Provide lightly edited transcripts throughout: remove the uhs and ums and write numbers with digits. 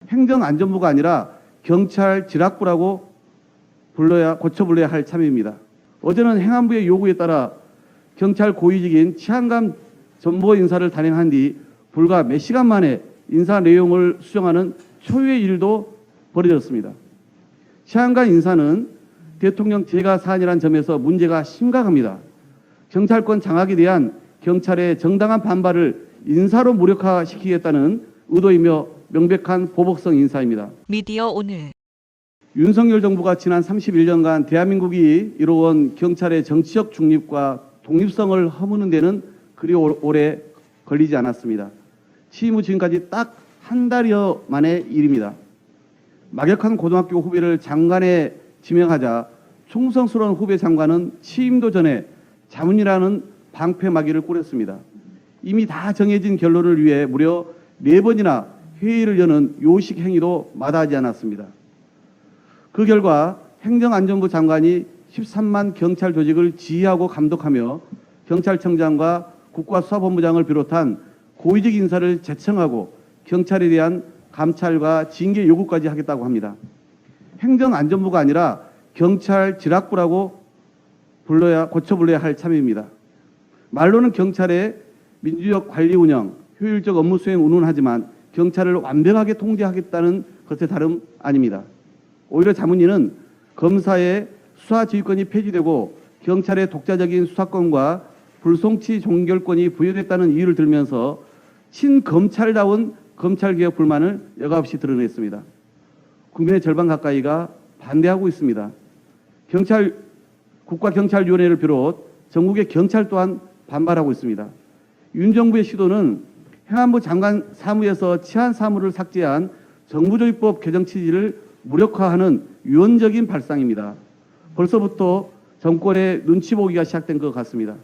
행정안전부가 아니라 경찰 지락부라고 고쳐 불러야 할 참입니다. 어제는 행안부의 요구에 따라 경찰 고위직인 치안감 전보 인사를 단행한 뒤 불과 몇 시간 만에 인사 내용을 수정하는 초유의 일도 벌어졌습니다. 치안감 인사는 대통령 제가 사안이라는 점에서 문제가 심각합니다. 경찰권 장악에 대한 경찰의 정당한 반발을 인사로 무력화시키겠다는 의도이며 명백한 보복성 인사입니다. 미디어 오늘 윤석열 정부가 지난 31년간 대한민국이 이뤄온 경찰의 정치적 중립과 독립성을 허무는 데는 그리 오래 걸리지 않았습니다. 취임 후 지금까지 딱 한 달여 만의 일입니다. 막역한 고등학교 후배를 장관에 지명하자 충성스러운 후배 장관은 취임도 전에 자문이라는 방패막이를 꾸렸습니다. 이미 다 정해진 결론을 위해 무려 4번이나 회의를 여는 요식 행위도 마다하지 않았습니다. 그 결과 행정안전부 장관이 13만 경찰 조직을 지휘하고 감독하며 경찰청장과 국가수사본부장을 비롯한 고위직 인사를 제청하고 경찰에 대한 감찰과 징계 요구까지 하겠다고 합니다. 행정안전부가 아니라 경찰 지락부라고 고쳐 불러야 할 참입니다. 말로는 경찰의 민주적 관리 운영, 효율적 업무 수행 운운하지만 경찰을 완벽하게 통제하겠다는 것에 다름 아닙니다. 오히려 자문위는 검사의 수사 지휘권이 폐지되고 경찰의 독자적인 수사권과 불송치 종결권이 부여됐다는 이유를 들면서 친검찰다운 검찰개혁 불만을 여과없이 드러냈습니다. 국민의 절반 가까이가 반대하고 있습니다. 국가경찰위원회를 비롯 전국의 경찰 또한 반발하고 있습니다. 윤 정부의 시도는 행안부 장관 사무에서 치안 사무를 삭제한 정부조직법 개정 취지를 무력화하는 유언적인 발상입니다. 벌써부터 정권의 눈치 보기가 시작된 것 같습니다.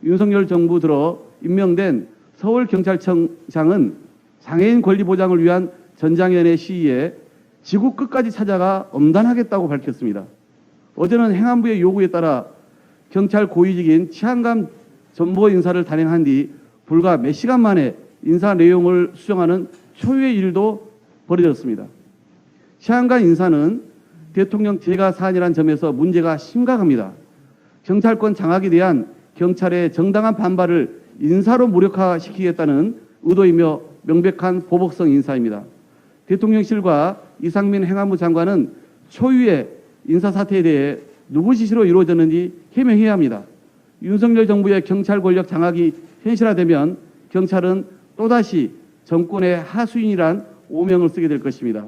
윤석열 정부 들어 임명된 서울경찰청장은 장애인 권리 보장을 위한 전장위원회 시위에 지구 끝까지 찾아가 엄단하겠다고 밝혔습니다. 어제는 행안부의 요구에 따라 경찰 고위직인 치안감 전보 인사를 단행한 뒤 불과 몇 시간 만에 인사 내용을 수정하는 초유의 일도 벌어졌습니다. 치안감 인사는 대통령 제가 사안이라는 점에서 문제가 심각합니다. 경찰권 장악에 대한 경찰의 정당한 반발을 인사로 무력화시키겠다는 의도이며 명백한 보복성 인사입니다. 대통령실과 이상민 행안부 장관은 초유의 인사 사태에 대해 누구 지시로 이루어졌는지 해명해야 합니다. 윤석열 정부의 경찰 권력 장악이 현실화되면 경찰은 또다시 정권의 하수인이란 오명을 쓰게 될 것입니다.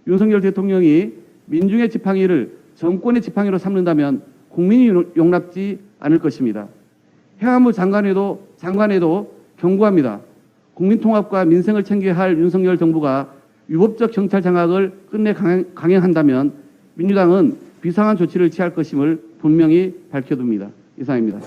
윤석열 대통령이 민중의 지팡이를 정권의 지팡이로 삼는다면 국민이 용납지 않을 것입니다. 행안부 장관에도 경고합니다. 국민통합과 민생을 챙겨야 할 윤석열 정부가 위법적 경찰 장악을 끝내 강행한다면 민주당은 비상한 조치를 취할 것임을 분명히 밝혀둡니다. 이상입니다.